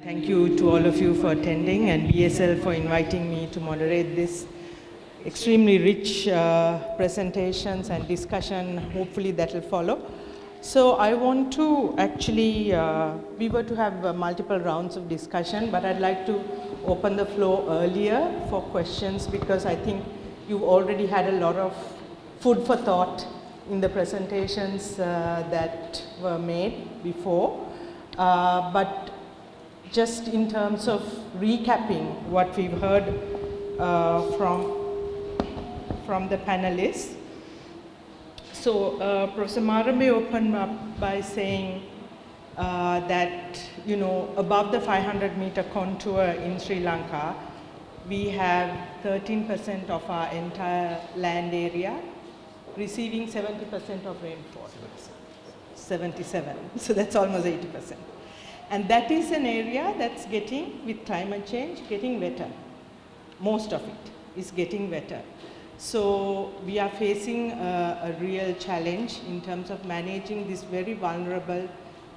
Thank you to all of you for attending and BSL for inviting me to moderate this extremely rich presentations and discussion, hopefully that will follow. So I want to actually, we were to have multiple rounds of discussion, but I'd like to open the floor earlier for questions because I think you've already had a lot of food for thought in the presentations that were made before. But just in terms of recapping what we've heard from the panelists. So Professor Marambe opened up by saying that, above the 500-meter contour in Sri Lanka, we have 13% of our entire land area receiving 70% of rainfall. 77, so that's almost 80%. And that is an area that's getting, with climate change, getting wetter. Most of it is getting wetter. So we are facing a real challenge in terms of managing this very vulnerable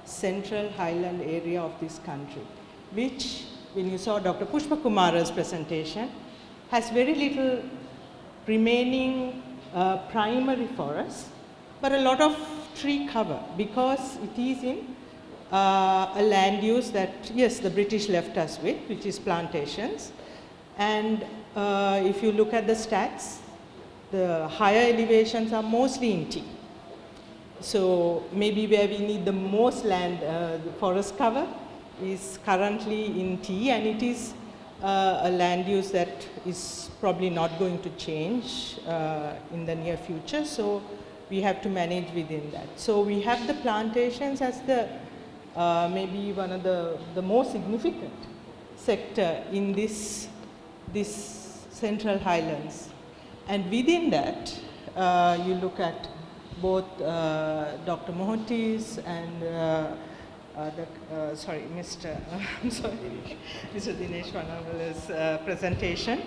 central highland area of this country, which, when you saw Dr. Pushpa Kumara's presentation, has very little remaining primary forests, but a lot of tree cover because it is in a land use that, yes, the British left us with, which is plantations. And if you look at the stats, the higher elevations are mostly in tea. So maybe where we need the most land, the forest cover, is currently in tea, and it is a land use that is probably not going to change in the near future. So we have to manage within that. So we have the plantations as the maybe one of the most significant sector in this central highlands. And within that, you look at both Dr. Mohanty's and Mr. Dinesh Vanavala's presentation.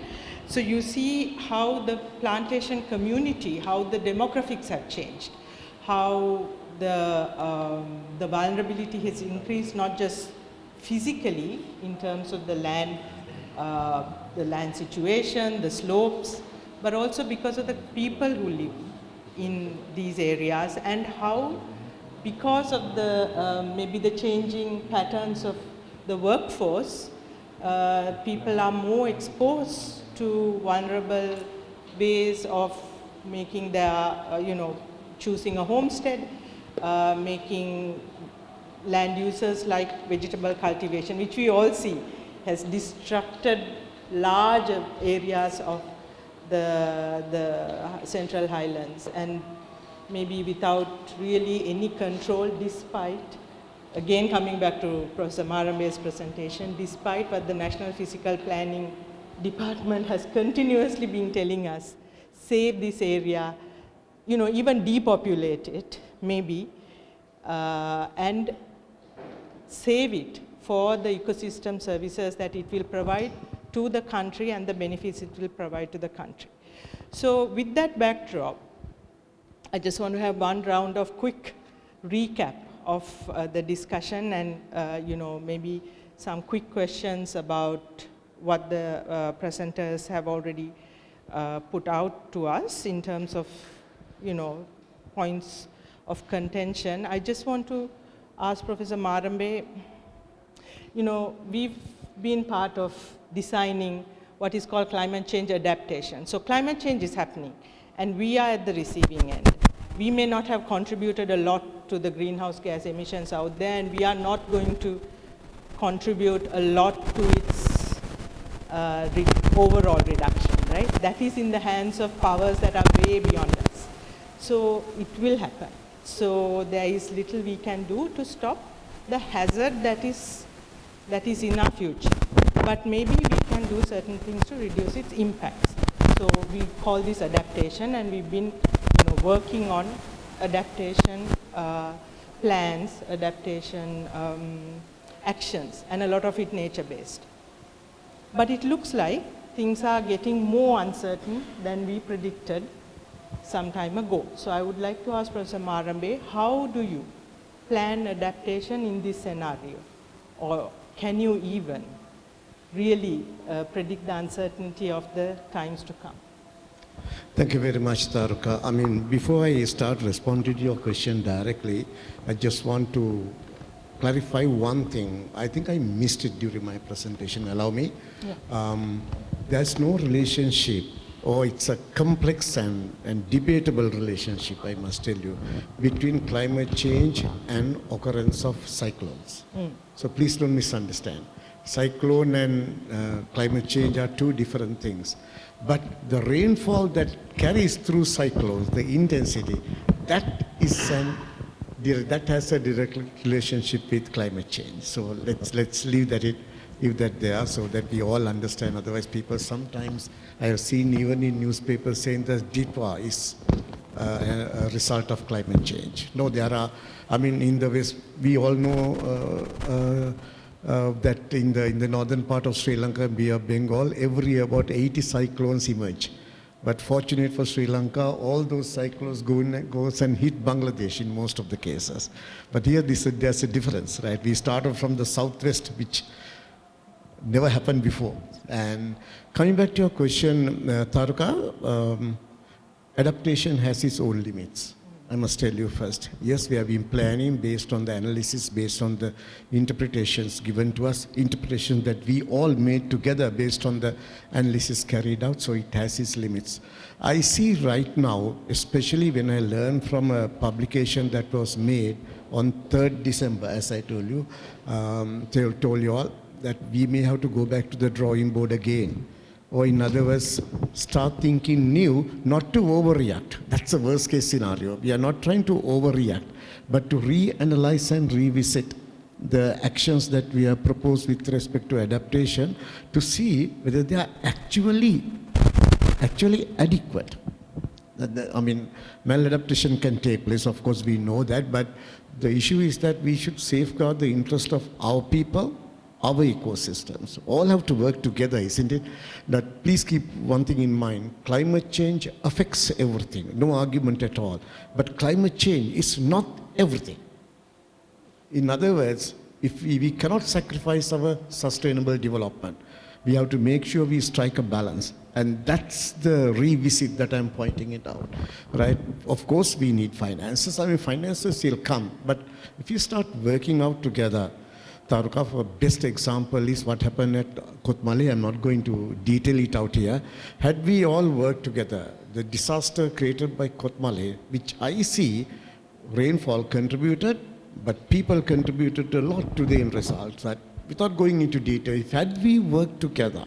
So you see how the plantation community, how the demographics have changed, how the vulnerability has increased not just physically in terms of the land situation, the slopes, but also because of the people who live in these areas, and how, because of the maybe the changing patterns of the workforce, people are more exposed to vulnerable ways of making their, choosing a homestead, making land uses like vegetable cultivation, which we all see has destructed large areas of the central highlands, and maybe without really any control, despite, again coming back to Professor Marambe's presentation, despite what the National Physical Planning Department has continuously been telling us, save this area, even depopulate it, maybe, and save it for the ecosystem services that it will provide to the country and the benefits it will provide to the country. So with that backdrop, I just want to have one round of quick recap of the discussion and maybe some quick questions about what the presenters have already put out to us in terms of points of contention. I just want to ask Professor Marambe, we've been part of designing what is called climate change adaptation. So climate change is happening, and we are at the receiving end. We may not have contributed a lot to the greenhouse gas emissions out there, and we are not going to contribute a lot to its overall reduction, right? That is in the hands of powers that are way beyond us. So it will happen. So there is little we can do to stop the hazard that is in our future. But maybe we can do certain things to reduce its impacts. So we call this adaptation, and we've been working on adaptation plans, adaptation actions, and a lot of it nature-based. But it looks like things are getting more uncertain than we predicted some time ago. So I would like to ask Professor Marambe, how do you plan adaptation in this scenario? Or can you even really predict the uncertainty of the times to come? Thank you very much, Taruka. I mean, before I start responding to your question directly, I just want to clarify one thing. I think I missed it during my presentation. Allow me. Yeah. There's no relationship, or it's a complex and debatable relationship, I must tell you, between climate change and occurrence of cyclones. So please don't misunderstand. Cyclone and climate change are two different things. But the rainfall that carries through cyclones, the intensity, that has a direct relationship with climate change. So let's leave that there so that we all understand. Otherwise, people sometimes, I have seen even in newspapers saying that Ditwa is a result of climate change. No, there are, I mean, in the West, we all know that in the northern part of Sri Lanka, Bay of Bengal, every year about 80 cyclones emerge. But fortunate for Sri Lanka, all those cyclones goes and hit Bangladesh in most of the cases. But here there's a difference, right? We started from the southwest, which never happened before. And coming back to your question, Taruka, adaptation has its own limits. I must tell you first. Yes, we have been planning based on the analysis, based on the interpretations given to us, interpretations that we all made together based on the analysis carried out, so it has its limits. I see right now, especially when I learned from a publication that was made on 3rd December, as I told you, told you all, that we may have to go back to the drawing board again. Or in other words, start thinking new, not to overreact. That's a worst case scenario. We are not trying to overreact, but to reanalyze and revisit the actions that we have proposed with respect to adaptation to see whether they are actually adequate. I mean, maladaptation can take place, of course we know that, but the issue is that we should safeguard the interest of our people, our ecosystems. All have to work together, isn't it? But please keep one thing in mind. Climate change affects everything. No argument at all. But climate change is not everything. In other words, if we cannot sacrifice our sustainable development, we have to make sure we strike a balance. And that's the revisit that I'm pointing it out, right? Of course, we need finances. I mean, finances will come. But if you start working out together, Taruka, for best example is what happened at Kotmale. I'm not going to detail it out here. Had we all worked together, the disaster created by Kotmale, which I see rainfall contributed, but people contributed a lot to the end results. That without going into detail, if had we worked together,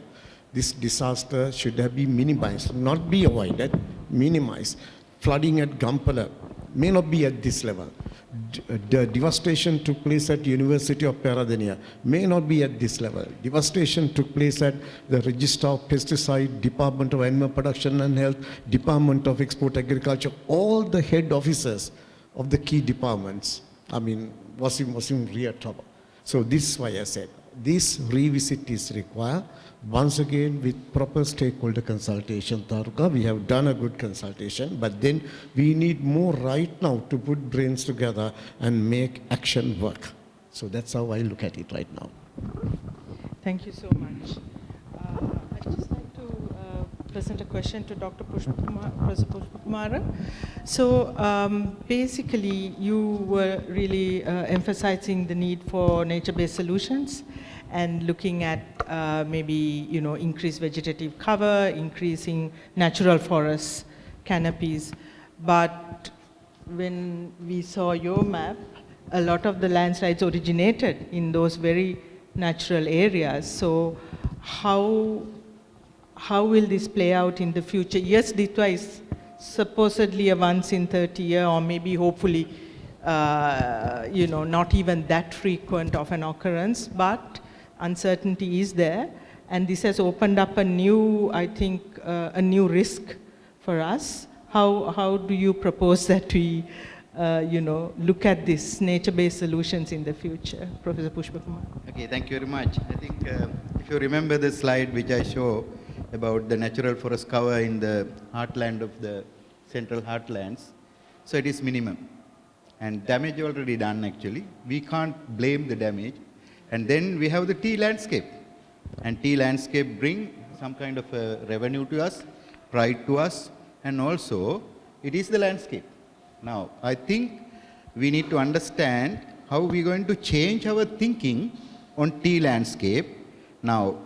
this disaster should have been minimized, not be avoided, minimized. Flooding at Gampala may not be at this level. The devastation took place at University of Peradeniya, may not be at this level. Devastation took place at the Register of Pesticide, Department of Animal Production and Health, Department of Export Agriculture, all the head officers of the key departments, I mean, was in real trouble. So this is why I said, this revisit is required. Once again, with proper stakeholder consultation, Taruka, we have done a good consultation, but then we need more right now to put brains together and make action work. So that's how I look at it right now. Thank you so much. I'd just like to present a question to Dr. Professor Pushpakumara. So basically, you were really emphasizing the need for nature-based solutions and looking at maybe, increased vegetative cover, increasing natural forest canopies. But when we saw your map, a lot of the landslides originated in those very natural areas. So how will this play out in the future? Yes, Ditwa is supposedly a once in 30 year, or maybe hopefully, not even that frequent of an occurrence, but uncertainty is there, and this has opened up a new, I think, a new risk for us. How do you propose that we, look at these nature-based solutions in the future, Professor Pushpakumar? Okay, thank you very much. I think if you remember the slide which I show about the natural forest cover in the heartland of the central heartlands, so it is minimum, and damage already done actually. We can't blame the damage. And then we have the tea landscape. And tea landscape bring some kind of a revenue to us, pride to us, and also it is the landscape. Now, I think we need to understand how we're going to change our thinking on tea landscape. Now,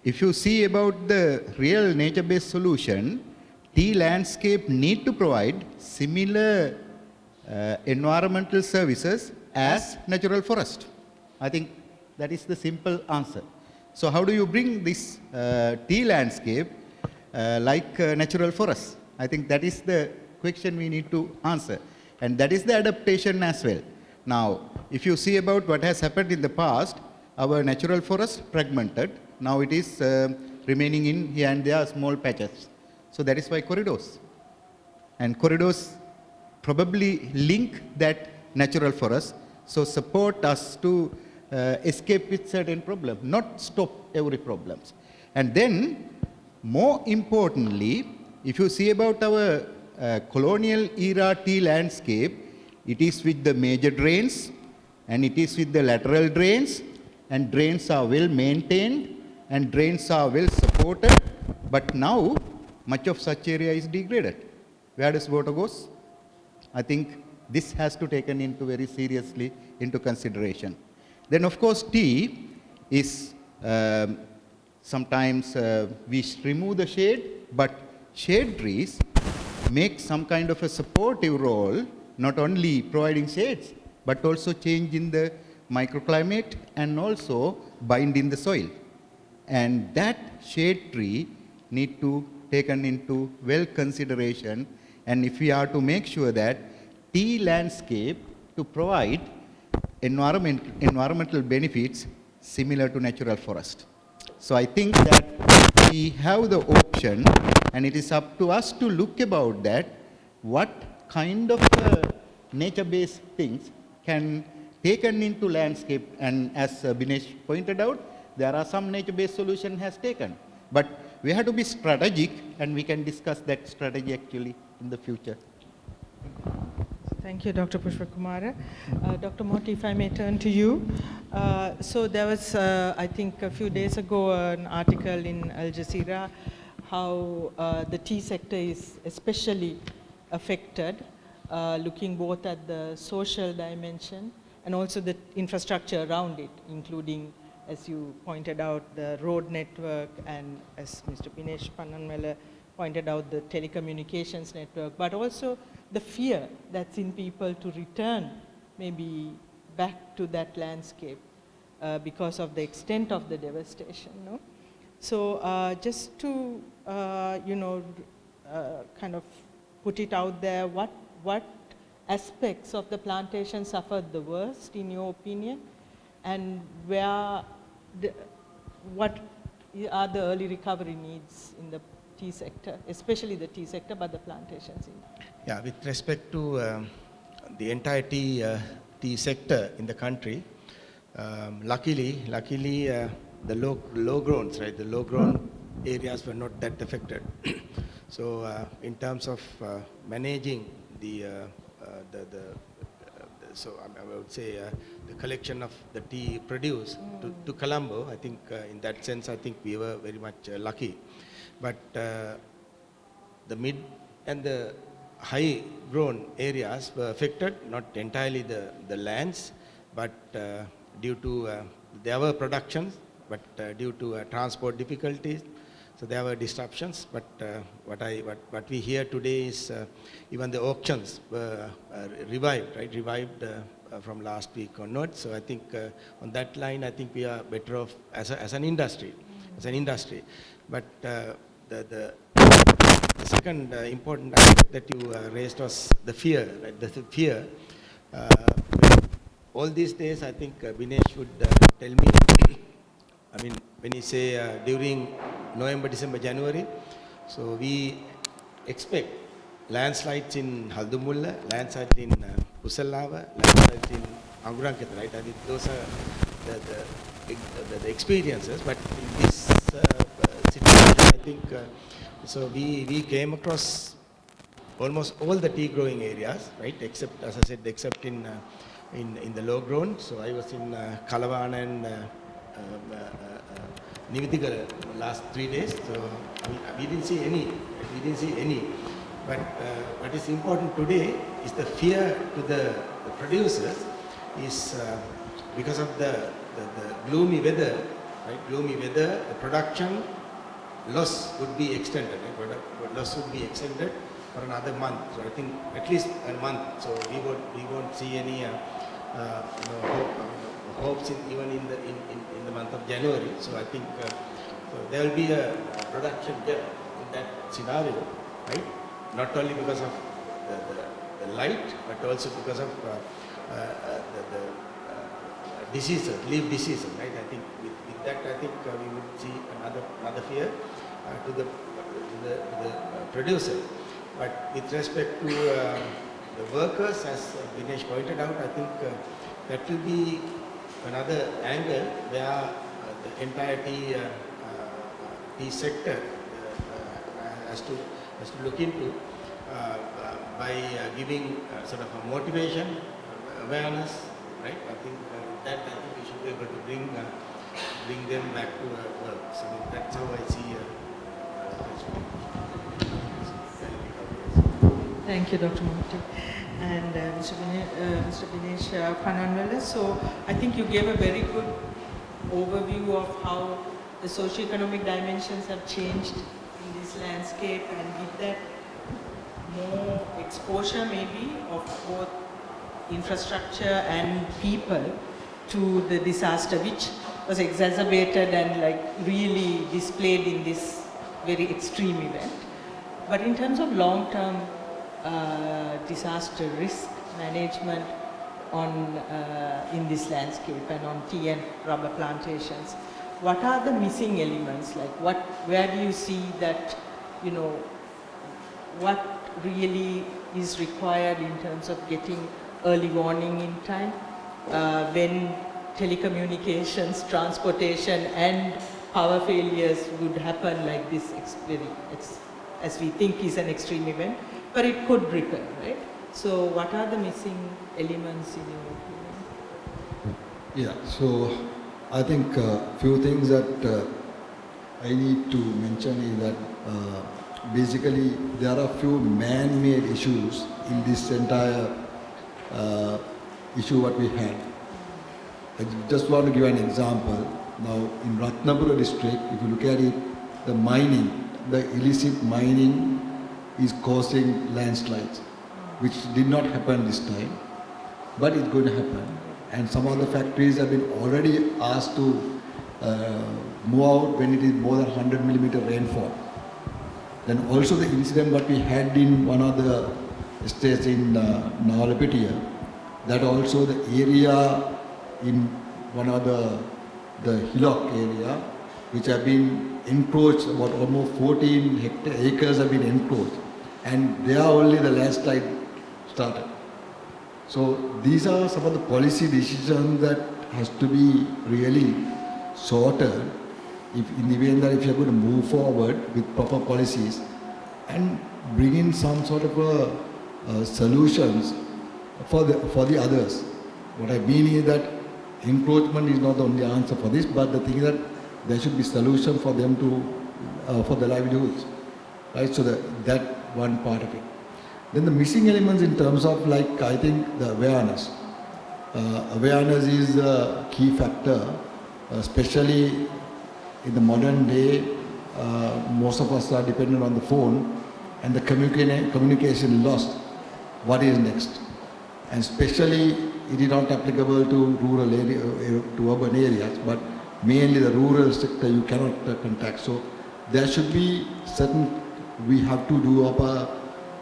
if you see about the real nature-based solution, tea landscape need to provide similar environmental services as natural forest. I think that is the simple answer. So how do you bring this tea landscape like natural forest? I think that is the question we need to answer. And that is the adaptation as well. Now, if you see about what has happened in the past, our natural forest fragmented. Now it is remaining in here and there small patches. So that is why corridors. And corridors probably link that natural forest, so support us to escape with certain problem, not stop every problems. And then, more importantly, if you see about our colonial era tea landscape, it is with the major drains, and it is with the lateral drains, and drains are well maintained, and drains are well supported, but now, much of such area is degraded. Where does water goes? I think this has to be taken into very seriously into consideration. Then of course tea is sometimes we remove the shade, but shade trees make some kind of a supportive role, not only providing shades, but also changing the microclimate and also binding the soil. And that shade tree need to taken into well consideration, and if we are to make sure that tea landscape to provide environmental benefits similar to natural forest. So I think that we have the option, and it is up to us to look about that, what kind of nature-based things can taken into landscape, and as Binesh pointed out, there are some nature-based solution has taken. But we have to be strategic, and we can discuss that strategy actually in the future. Thank you, Dr. Pushpakumara. Dr. Moti, if I may turn to you. So there was, I think a few days ago, an article in Al Jazeera how the tea sector is especially affected, looking both at the social dimension and also the infrastructure around it, including, as you pointed out, the road network, and as Mr. Binesh Pannanmala pointed out, the telecommunications network, but also the fear that's in people to return maybe back to that landscape because of the extent of the devastation. No? So just to, kind of put it out there, what aspects of the plantation suffered the worst in your opinion, and what are the early recovery needs in the tea sector, especially the tea sector, but the plantations? Yeah, with respect to the entire tea sector in the country, luckily the low growns, right? The low grown areas were not that affected. So in terms of managing so I would say the collection of the tea produced to Colombo, I think in that sense, I think we were very much lucky. But the mid and the high grown areas were affected, not entirely the lands, but due to there were productions, but due to transport difficulties, so there were disruptions. But what we hear today is even the auctions were revived, right? Revived from last week onwards. So I think on that line, I think we are better off as an industry, But the second important aspect that you raised was the fear, right? The fear. All these days, I think Binesh would tell me, I mean, when you say during November, December, January, so we expect landslides in Haldumulla, landslides in Usallava, landslides in Anguranketa, right? I think those are the experiences, but in this situation, I think, so we came across almost all the tea growing areas, right? Except, as I said, except in in the low ground. So I was in Kalawan and Nivitigal last 3 days. So we didn't see any. We didn't see any. But what is important today is the fear to the producers is because of the gloomy weather, right? Gloomy weather, the production loss would be extended. Right? Product loss would be extended for another month. So I think at least a month. So we won't see any hopes even in the month of January. So I think so there will be a production gap in that scenario, right? Not only because of the light, but also because of the diseases, leaf diseases, right? I think with that, I think we would see another fear to the producer. But with respect to the workers, as Dinesh pointed out, I think that will be another angle where the entire tea sector has to look into by giving sort of a motivation, awareness, right? I think that I think we should be able to bring them back to work. So that's how I see. Thank you, Dr. Mohanty. And Mr. Dinesh Pananwala. So I think you gave a very good overview of how the socio-economic dimensions have changed in this landscape, and with that more exposure maybe of both infrastructure and people to the disaster, which was exacerbated and like really displayed in this very extreme event. But in terms of long-term disaster risk management in this landscape and on tea and rubber plantations, what are the missing elements? Like where do you see that, what really is required in terms of getting early warning in time when telecommunications, transportation and power failures would happen like this as we think is an extreme event, but it could recur, right? So what are the missing elements in your opinion? Yeah, so I think a few things that I need to mention is that basically there are a few man-made issues in this entire issue what we had. I just want to give an example. Now in Ratnapura district, if you look at it, the mining, the illicit mining is causing landslides, which did not happen this time, but it's going to happen. And some of the factories have been already asked to move out when it is more than 100 millimeter rainfall. Then also the incident what we had in one of the estates in Nawalapitia, that also the area in one of the hillock area, which have been encroached, about almost 14 acres have been encroached, and there only the landslide started. So these are some of the policy decisions that has to be really sorted if in the event that if you're going to move forward with proper policies and bring in some sort of solutions for the others. What I mean is that encroachment is not the only answer for this, but the thing is that there should be solution for them to for the livelihoods, right? So that one part of it. Then the missing elements in terms of I think the awareness. Awareness is a key factor, especially in the modern day. Most of us are dependent on the phone, and the communication lost. What is next? And especially it is not applicable to rural area, to urban areas, but mainly the rural sector you cannot contact. So there should be certain, we have to do up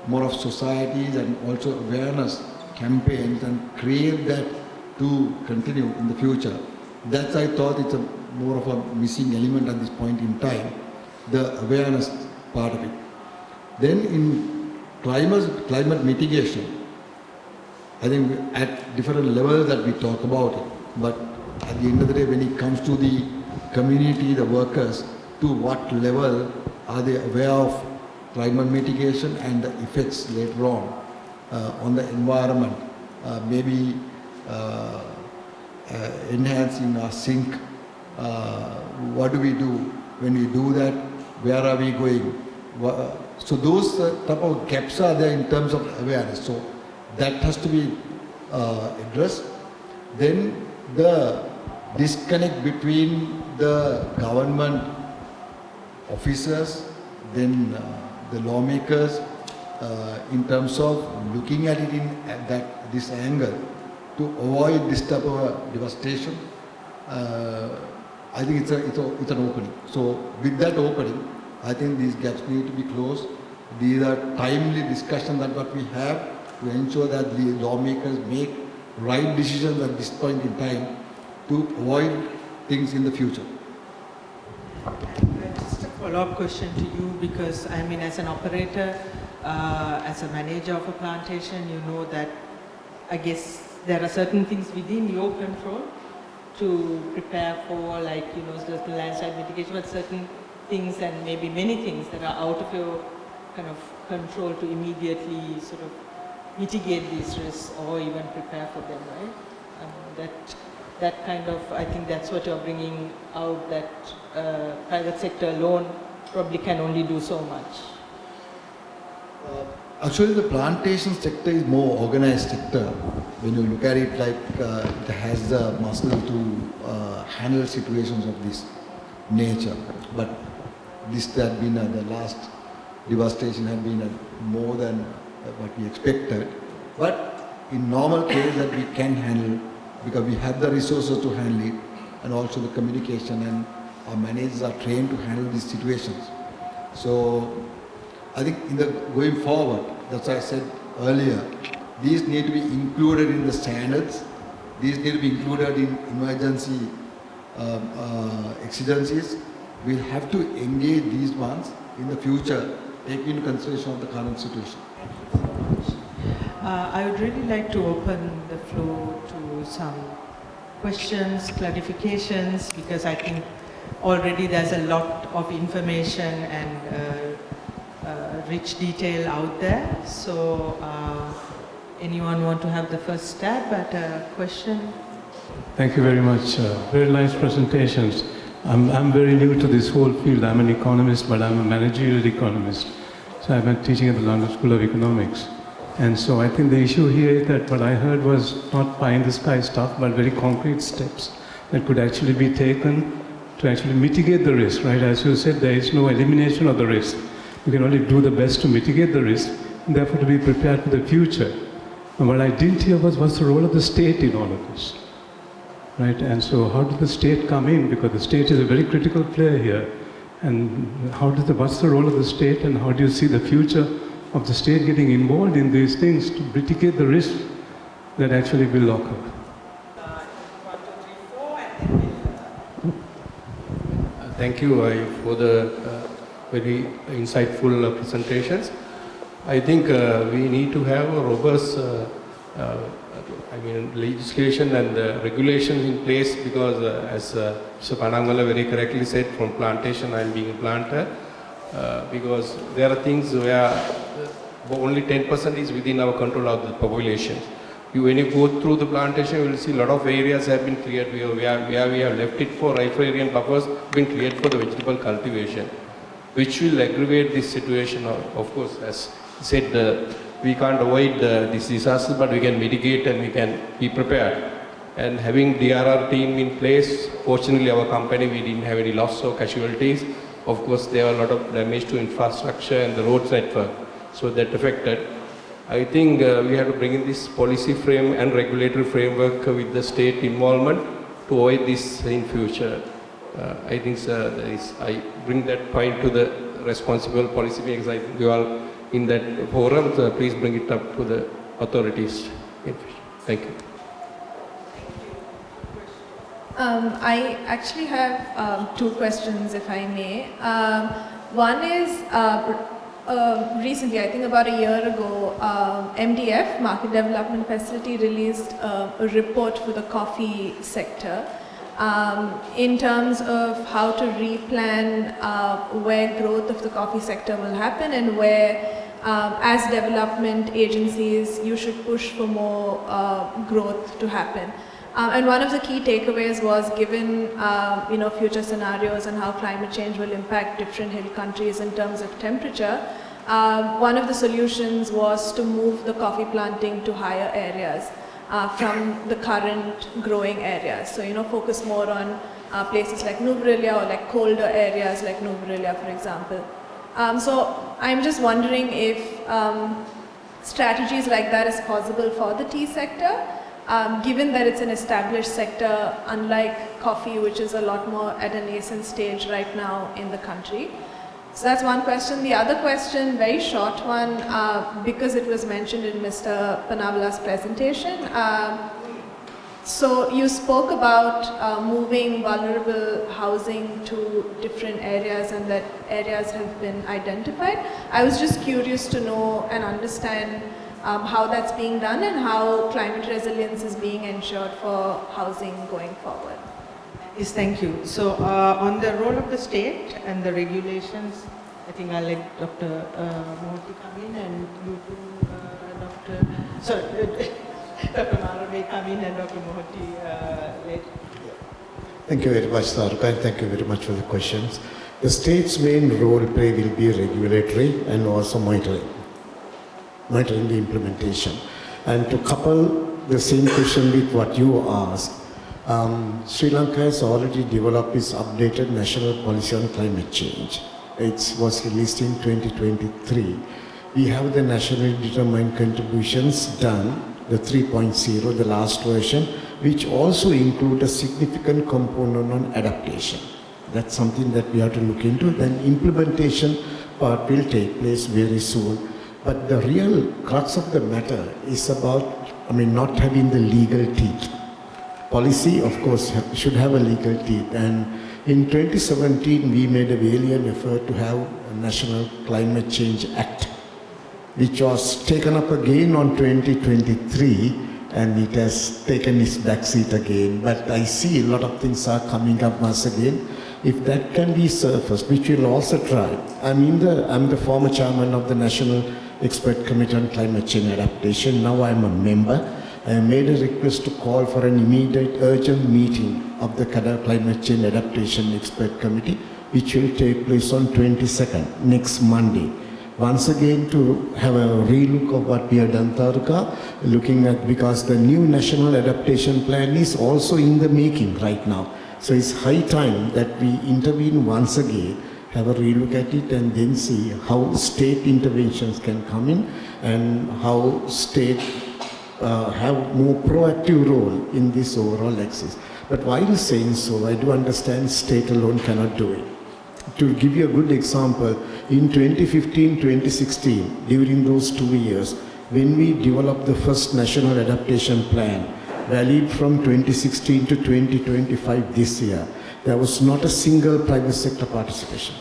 more of societies and also awareness campaigns and create that to continue in the future. That's, I thought, it's more of a missing element at this point in time, the awareness part of it. Then in climate mitigation, I think at different levels that we talk about it, but at the end of the day, when it comes to the community, the workers, to what level are they aware of climate mitigation and the effects later on the environment? Maybe uh, enhancing our sink. What do we do when we do that? Where are we going? So those type of gaps are there in terms of awareness. So that has to be addressed. Then the disconnect between the government officers, then the lawmakers, in terms of looking at it in this angle to avoid this type of devastation. I think it's an opening. So with that opening, I think these gaps need to be closed. These are timely discussions that what we have to ensure that the lawmakers make right decisions at this point in time to avoid things in the future. Just a follow-up question to you, because I mean, as an operator, as a manager of a plantation, you know that I guess there are certain things within your control to prepare for, like, you know, certain landslide mitigation, but certain things and maybe many things that are out of your kind of control to immediately sort of mitigate these risks or even prepare for them, right? That kind of, I think that's what you're bringing out, that private sector alone probably can only do so much. Actually, the plantation sector is more organized sector. When you look at it, like it has the muscle to handle situations of this nature. But this had been the last devastation had been more than what we expected. But in normal case that we can handle, because we have the resources to handle it, and also the communication, and our managers are trained to handle these situations. So I think going forward, that's why I said earlier, these need to be included in the standards. These need to be included in emergency exigencies. We'll have to engage these ones in the future, taking into consideration of the current situation. I would really like to open the floor to some questions, clarifications, because I think already there's a lot of information and rich detail out there. So anyone want to have the first stab at a question? Thank you very much. Very nice presentations. I'm very new to this whole field. I'm an economist, but I'm a managerial economist. So I've been teaching at the London School of Economics. And so I think the issue here is that what I heard was not pie in the sky stuff, but very concrete steps that could actually be taken to actually mitigate the risk, right? As you said, there is no elimination of the risk. You can only do the best to mitigate the risk, and therefore to be prepared for the future. And what I didn't hear was what's the role of the state in all of this, right? And so how did the state come in? Because the state is a very critical player here. And what's the role of the state, and how do you see the future of the state getting involved in these things to mitigate the risk that actually will occur? 1, 2, 3, 4, and then we'll... Thank you for the very insightful presentations. I think we need to have a robust legislation and regulations in place, because as Mr. Panangala very correctly said, from plantation I'm being a planter, because there are things where only 10% is within our control of the population. When you go through the plantation, you will see a lot of areas have been cleared where we have left it for riparian buffers, been cleared for the vegetable cultivation, which will aggravate this situation. Of course, as said, we can't avoid these disasters, but we can mitigate and we can be prepared. And having DRR team in place, fortunately our company, we didn't have any loss or casualties. Of course, there were a lot of damage to infrastructure and the roads network, so that affected. I think we have to bring in this policy frame and regulatory framework with the state involvement to avoid this in future. I think I bring that point to the responsible policy makers. I think you all in that forum, so please bring it up to the authorities. Thank you. I actually have 2 questions, if I may. One is, recently, I think about a year ago, MDF, Market Development Facility, released a report for the coffee sector in terms of how to replan where growth of the coffee sector will happen and where as development agencies, you should push for more growth to happen. And one of the key takeaways was, given future scenarios and how climate change will impact different hill countries in terms of temperature, one of the solutions was to move the coffee planting to higher areas from the current growing areas. So focus more on places like Nuvrilla, or like colder areas like Nuvrilla, for example. So I'm just wondering if strategies like that is possible for the tea sector. Given that it's an established sector, unlike coffee, which is a lot more at a nascent stage right now in the country. So that's one question. The other question, very short one, because it was mentioned in Mr. Panavala's presentation. So you spoke about moving vulnerable housing to different areas, and that areas have been identified. I was just curious to know and understand how that's being done and how climate resilience is being ensured for housing going forward. Yes, thank you. So on the role of the state and the regulations, I think I'll let Dr. Mohti come in, and you too, Dr. Marame come in, and Dr. Mohti later. Thank you very much, Taruka, and thank you very much for the questions. The state's main role play will be regulatory and also monitoring the implementation. And to couple the same question with what you asked, Sri Lanka has already developed its updated national policy on climate change. It was released in 2023. We have the nationally determined contributions done, the 3.0, the last version, which also include a significant component on adaptation. That's something that we have to look into. Then implementation part will take place very soon. But the real crux of the matter is about, not having the legal teeth. Policy, of course, should have a legal teeth. And in 2017, we made a valiant effort to have a National Climate Change Act, which was taken up again on 2023, and it has taken its backseat again. But I see a lot of things are coming up once again. If that can be surfaced, which we'll also try. I'm the former chairman of the National Expert Committee on Climate Change Adaptation. Now I'm a member. I made a request to call for an immediate urgent meeting of the Climate Change Adaptation Expert Committee, which will take place on 22nd, next Monday. Once again, to have a relook of what we have done, Taruka, looking at, because the new National Adaptation Plan is also in the making right now. So it's high time that we intervene once again, have a relook at it, and then see how state interventions can come in and how state have more proactive role in this overall axis. But while saying so, I do understand state alone cannot do it. To give you a good example, in 2015-2016, during those 2 years, when we developed the first National Adaptation Plan, valid from 2016 to 2025 this year, there was not a single private sector participation.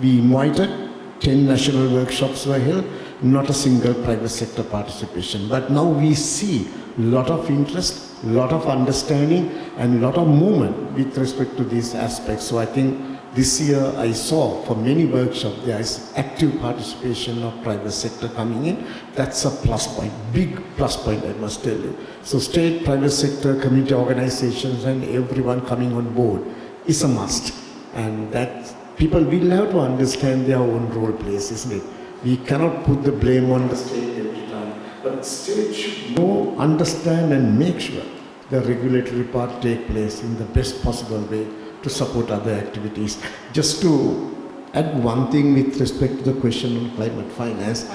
We invited, 10 national workshops were held, not a single private sector participation. But now we see a lot of interest, a lot of understanding, and a lot of movement with respect to these aspects. So I think this year I saw for many workshops there is active participation of private sector coming in. That's a plus point, big plus point, I must tell you. So state, private sector, community organizations, and everyone coming on board is a must. And that people will have to understand their own role plays, isn't it? We cannot put the blame on the state every time, but the state should know, understand, and make sure the regulatory part take place in the best possible way to support other activities. Just to add one thing with respect to the question on climate finance,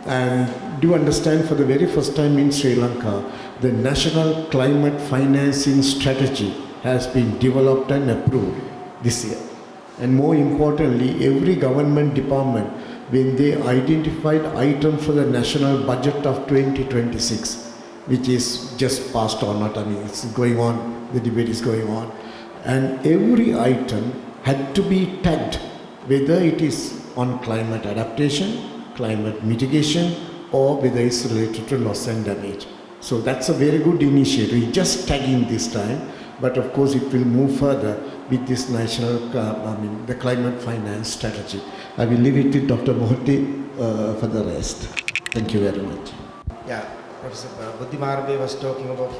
and do understand for the very first time in Sri Lanka, the National Climate Financing Strategy has been developed and approved this year. And more importantly, every government department, when they identified item for the national budget of 2026, which is just passed or not, it's going on, the debate is going on, and every item had to be tagged, whether it is on climate adaptation, climate mitigation, or whether it's related to loss and damage. So that's a very good initiative, just tagging this time, but of course it will move further with this national, the climate finance strategy. I will leave it to Dr. Mohti for the rest. Thank you very much. Yeah, Professor Buddhimarbe was talking about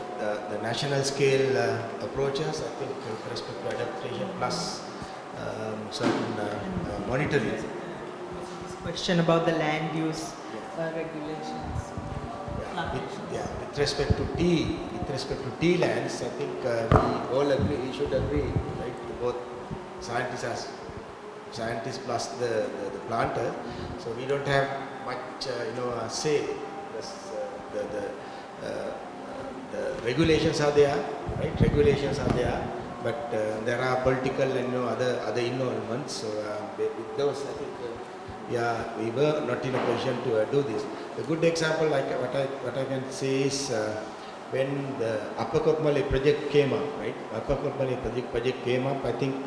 the national scale approaches, I think with respect to adaptation plus certain monitoring. This question about the land use regulations. With respect to tea lands, I think we all agree, we should agree, right, both scientists plus the planter. So we don't have much, say. The regulations are there, right? Regulations are there, but there are political and other involvements. So with those, I think, we were not in a position to do this. A good example, like what I can say is when the Upper Kokmale project came up, right? Upper Kokmale project came up. I think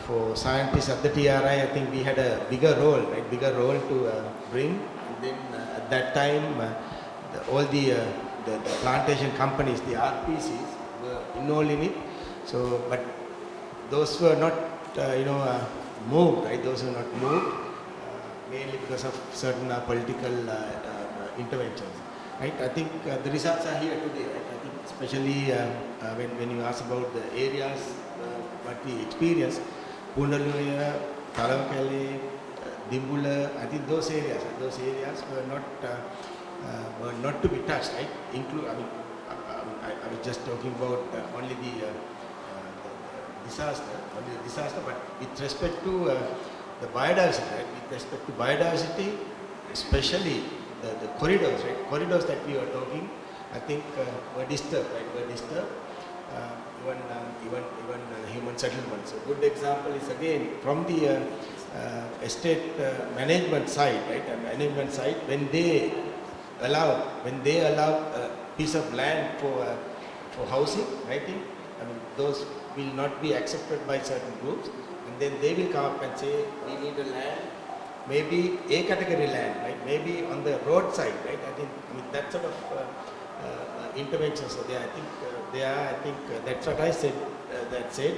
for scientists at the TRI, I think we had a bigger role, right? Bigger role to bring. And then at that time, all the plantation companies, the RPCs, were involved in it. So, but those were not, moved, right? Those were not moved, mainly because of certain political interventions, right? I think the results are here today, right? I think especially when you ask about the areas what we experienced, Pundaluya, Talavakale, Dimbula, I think those areas were not to be touched, right? I was just talking about only the disaster, but with respect to the biodiversity, right? With respect to biodiversity, especially the corridors, right? Corridors that we were talking, I think were disturbed, right? Were disturbed. Even human settlements. A good example is again from the estate management side, right? Management side, when they allow a piece of land for housing, right? Those will not be accepted by certain groups, and then they will come up and say, we need a land, maybe A category land, right? Maybe on the roadside, right? I think that sort of interventions are there. I think that's what I said. That said,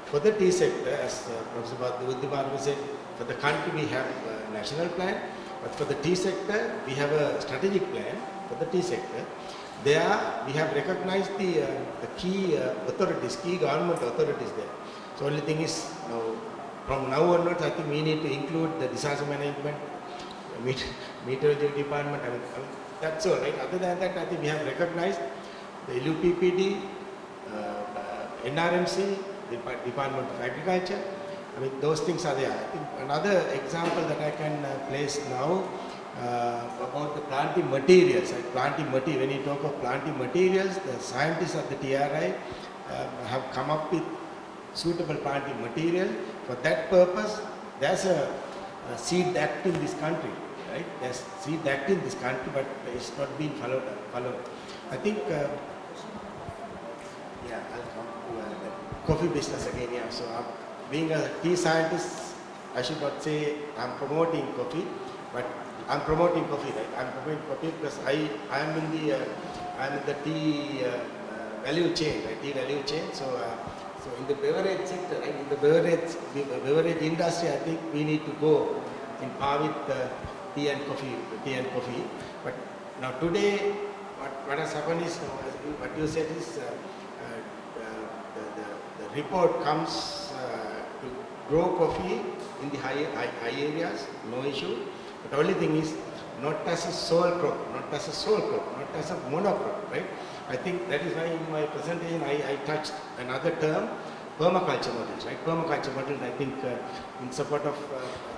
for the tea sector, as Professor Buddhimarbe said, for the country we have a national plan, but for the tea sector we have a strategic plan for the tea sector. There we have recognized the key authorities, key government authorities there. So only thing is, from now onwards, I think we need to include the disaster management, meteorology department. That's all, right? Other than that, I think we have recognized the LUPPD, NRMC, Department of Agriculture. Those things are there. I think another example that I can place now about the planting materials. When you talk of planting materials, the scientists at the TRI have come up with suitable planting material. For that purpose, there's a seed act in this country, right? There's seed act in this country, but it's not being followed. I think, I'll come to the coffee business again. Yeah. So being a tea scientist, I should not say I'm promoting coffee, but I'm promoting coffee, right? I'm promoting coffee because I am in the tea value chain, right? Tea value chain. So in the beverage sector, right? In the beverage industry, I think we need to go in par with tea and coffee. But now today, what has happened is, what you said is, the report comes to grow coffee in the high areas, no issue. But the only thing is, not as a sole crop, not as a monocrop, right? I think that is why in my presentation I touched another term, permaculture models, right? Permaculture models, I think in support of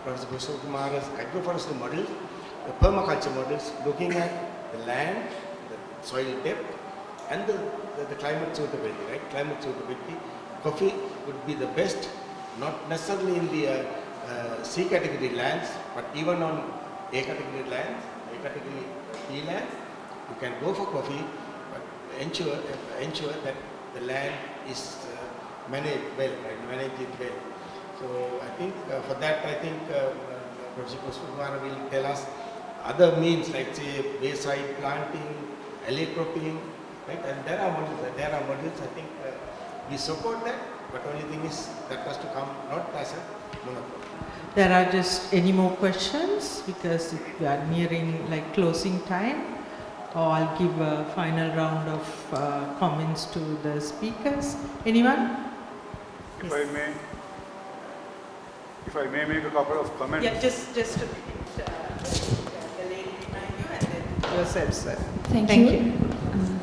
Professor Kumare's agroforestry models, the permaculture models looking at the land, the soil depth, and the climate suitability, right? Climate suitability. Coffee would be the best, not necessarily in the C category lands, but even on A category lands, A category tea lands, you can go for coffee, but ensure that the land is managed well, right? Manage it well. So I think for that, I think Professor Kumar will tell us other means, like say wayside planting, alley cropping, right? And there are models. I think we support that, But only thing is that has to come not as a monopoly. There are just any more questions because we are nearing like closing time. Or I'll give a final round of comments to the speakers. Anyone? If I may make a couple of comments. Yeah, just a minute. The lady behind you and then yourself, sir. Thank you.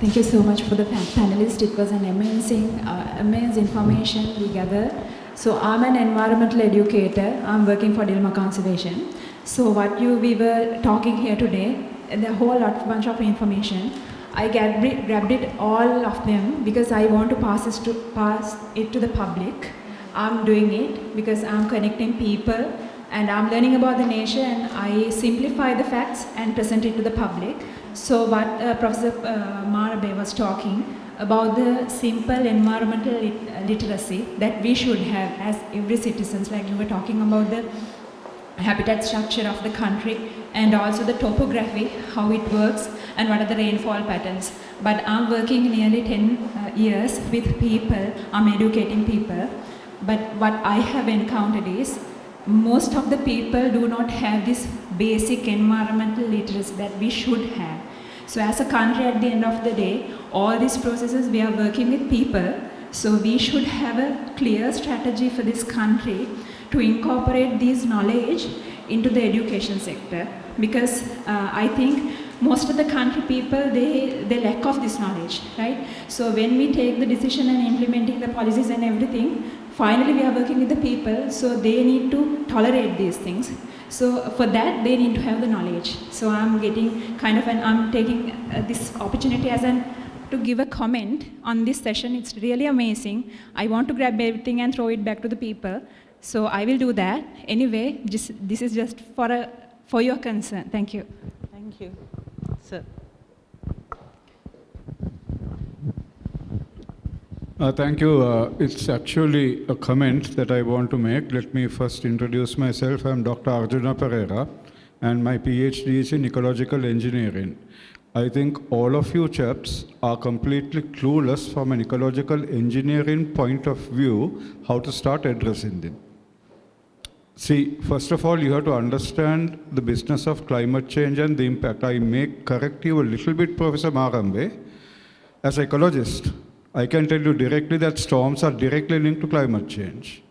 Thank you so much for the panelists. It was an amazing information we gathered. So I'm an environmental educator. I'm working for Dilma Conservation. So we were talking here today, the whole bunch of information. I grabbed it all of them because I want to pass it to the public. I'm doing it because I'm connecting people and I'm learning about the nature and I simplify the facts and present it to the public. So what Professor Marabe was talking about the simple environmental literacy that we should have as every citizens, like you were talking about the habitat structure of the country and also the topography, how it works and what are the rainfall patterns. But I'm working nearly 10 years with people, I'm educating people. But what I have encountered is most of the people do not have this basic environmental literacy that we should have. So as a country at the end of the day, all these processes we are working with people, so we should have a clear strategy for this country to incorporate this knowledge into the education sector because I think most of the country people, they lack of this knowledge, right? So when we take the decision and implementing the policies and everything, finally we are working with the people, so they need to tolerate these things. So for that, they need to have the knowledge. So I'm getting I'm taking this opportunity to give a comment on this session. It's really amazing. I want to grab everything and throw it back to the people. So I will do that. Anyway, this is just for your concern. Thank you. Thank you. Sir. Thank you. It's actually a comment that I want to make. Let me first introduce myself. I'm Dr. Arjuna Pereira, and my PhD is in ecological engineering. I think all of you chaps are completely clueless from an ecological engineering point of view how to start addressing them. See, first of all, you have to understand the business of climate change and the impact. I may correct you a little bit, Professor Marambe. As an ecologist, I can tell you directly that storms are directly linked to climate change.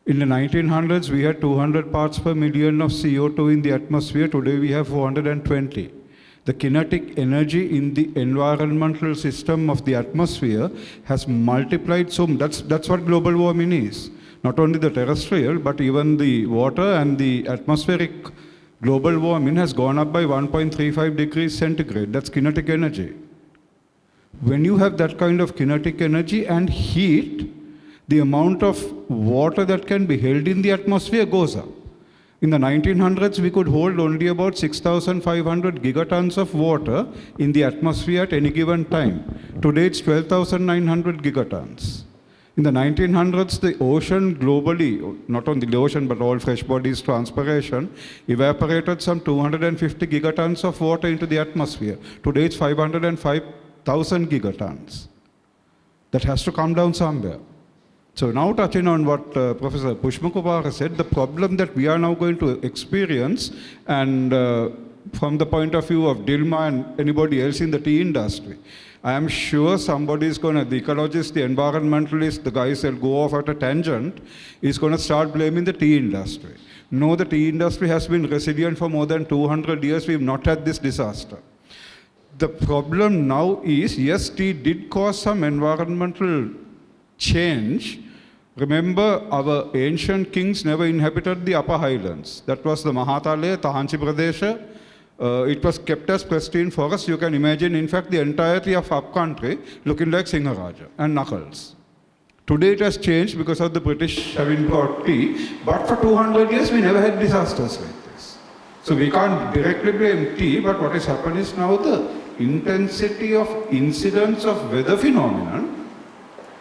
In the 1900s, we had 200 parts per million of CO2 in the atmosphere. Today, we have 420. The kinetic energy in the environmental system of the atmosphere has multiplied. So that's what global warming is. Not only the terrestrial, but even the water and the atmospheric global warming has gone up by 1.35 degrees centigrade. That's kinetic energy. When you have that kind of kinetic energy and heat, the amount of water that can be held in the atmosphere goes up. In the 1900s, we could hold only about 6,500 gigatons of water in the atmosphere at any given time. Today, it's 12,900 gigatons. In the 1900s, the ocean globally, not only the ocean, but all fresh bodies, transpiration, evaporated some 250 gigatons of water into the atmosphere. Today, it's 505,000 gigatons. That has to come down somewhere. So now touching on what Professor Pushmakupara said, the problem that we are now going to experience, and from the point of view of Dilma and anybody else in the tea industry, I am sure somebody is going to, the ecologist, the environmentalist, the guys that go off at a tangent, is going to start blaming the tea industry. No, the tea industry has been resilient for more than 200 years. We have not had this disaster. The problem now is, yes, tea did cause some environmental change. Remember, our ancient kings never inhabited the upper highlands. That was the Mahatale, Tahanchi Pradesha. It was kept as pristine forest. You can imagine, in fact, the entirety of upcountry looking like Singharaja and Knuckles. Today it has changed because of the British having brought tea, but for 200 years we never had disasters like this. So we can't directly blame tea, but what has happened is now the intensity of incidence of weather phenomenon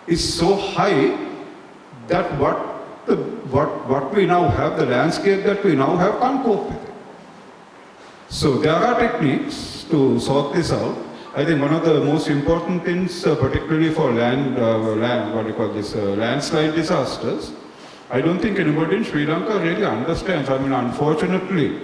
is so high that what we now have, the landscape that we now have, can't cope with it. So there are techniques to sort this out. I think one of the most important things, particularly for landslide disasters, I don't think anybody in Sri Lanka really understands. I mean, unfortunately,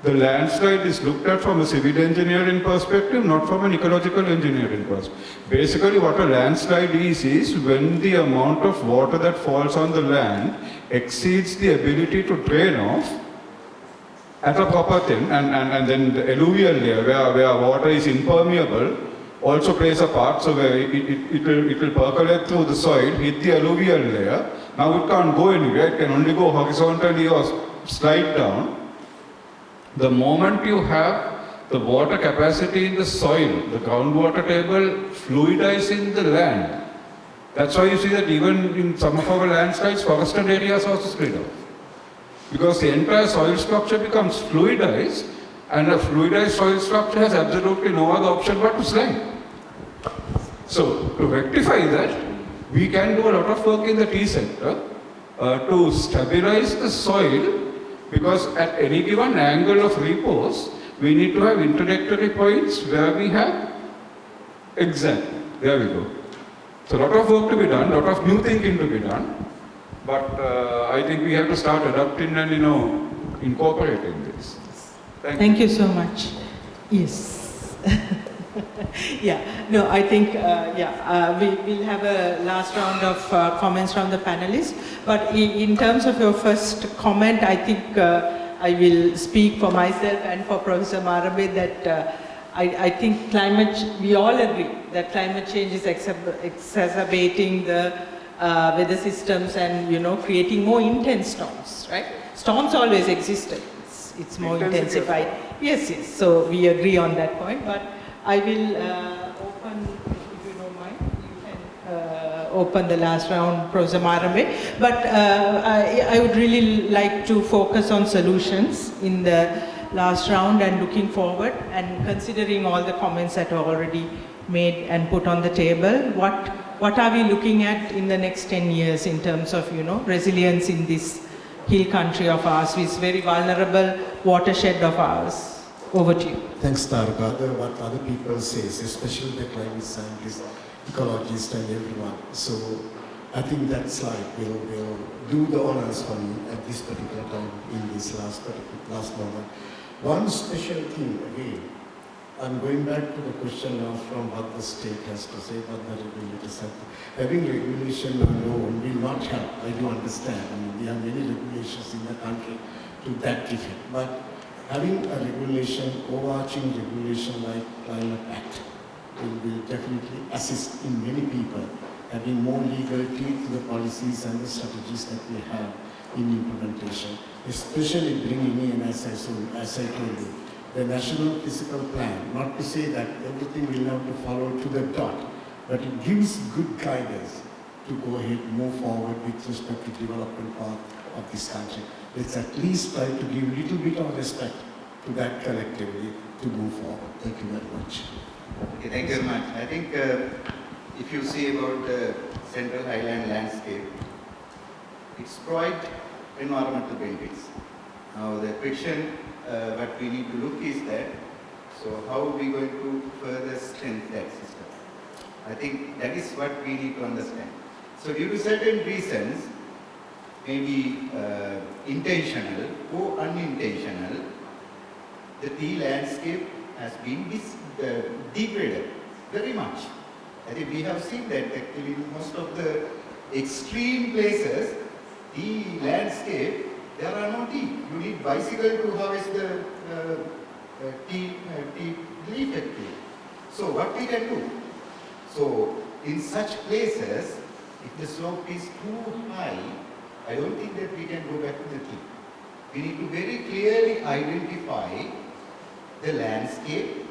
the landslide is looked at from a civil engineering perspective, not from an ecological engineering perspective. Basically, what a landslide is when the amount of water that falls on the land exceeds the ability to drain off at a proper thing, and then the alluvial layer, where water is impermeable, also plays a part. So where it will percolate through the soil, hit the alluvial layer. Now it can't go anywhere, it can only go horizontally or slide down. The moment you have the water capacity in the soil, the groundwater table fluidize in the land. That's why you see that even in some of our landslides, forested areas also split off. Because the entire soil structure becomes fluidized, and a fluidized soil structure has absolutely no other option but to slide. So, to rectify that, we can do a lot of work in the tea sector to stabilize the soil, because at any given angle of repose, we need to have introductory points where we have exactly, there we go. So a lot of work to be done, a lot of new thinking to be done, but I think we have to start adapting and, incorporating this. Thank you so much. Yes. Yeah, no, I think, we'll have a last round of comments from the panelists. But in terms of your first comment, I think I will speak for myself and for Professor Marabe that I think we all agree that climate change is exacerbating the weather systems and, creating more intense storms, right? Storms always existed. It's more intensified. Yes. So we agree on that point. But I will open, if you don't mind, you can open the last round, Professor Marabe. But I would really like to focus on solutions in the last round and looking forward and considering all the comments that are already made and put on the table. What are we looking at in the next 10 years in terms of, resilience in this hill country of ours, this very vulnerable watershed of ours? Over to you. Thanks, Targa. What other people say, especially the climate scientists, ecologists, and everyone. So I think that slide will do the honors for me at this particular time in this last moment. One special thing again, I'm going back to the question of from what the state has to say, what the regulators have. Having regulation alone will not help. I do understand. I mean, we have many regulations in the country to that effect. But having a regulation, overarching regulation like Climate Act will definitely assist in many people having more legal teeth to the policies and the strategies that we have in implementation, especially bringing in, as I told you, the National Physical Plan. Not to say that everything will have to follow to the dot, but it gives good guidance to go ahead, move forward with respect to development path of this country. Let's at least try to give a little bit of respect to that collectively to move forward. Thank you very much. Okay, thank you very much. I think if you see about the Central Highland landscape, it's quite environmental benefits. Now the question what we need to look is that, so how are we going to further strengthen that system? I think that is what we need to understand. So due to certain reasons, maybe intentional or unintentional, the tea landscape has been degraded very much. I think we have seen that actually in most of the extreme places, tea landscape, there are no tea. You need bicycle to harvest the tea leaf actually. So what we can do? So in such places, if the slope is too high, I don't think that we can go back to the tea. We need to very clearly identify the landscape